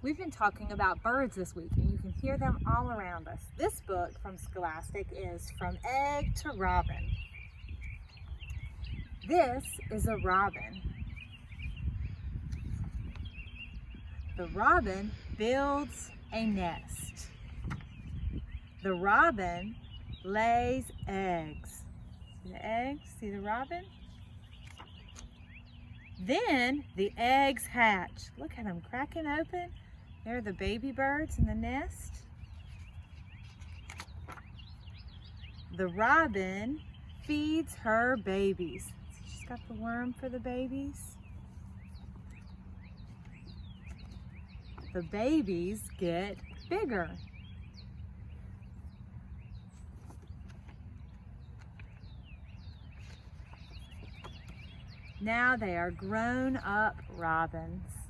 We've been talking about birds this week, and you can hear them all around us. This book from Scholastic is From Egg to Robin. This is a robin. The robin builds a nest. The robin lays eggs. See the eggs? See the robin? Then the eggs hatch. Look at them cracking open. There are the baby birds in the nest. The robin feeds her babies. See, she's got the worm for the babies. The babies get bigger. Now they are grown-up robins.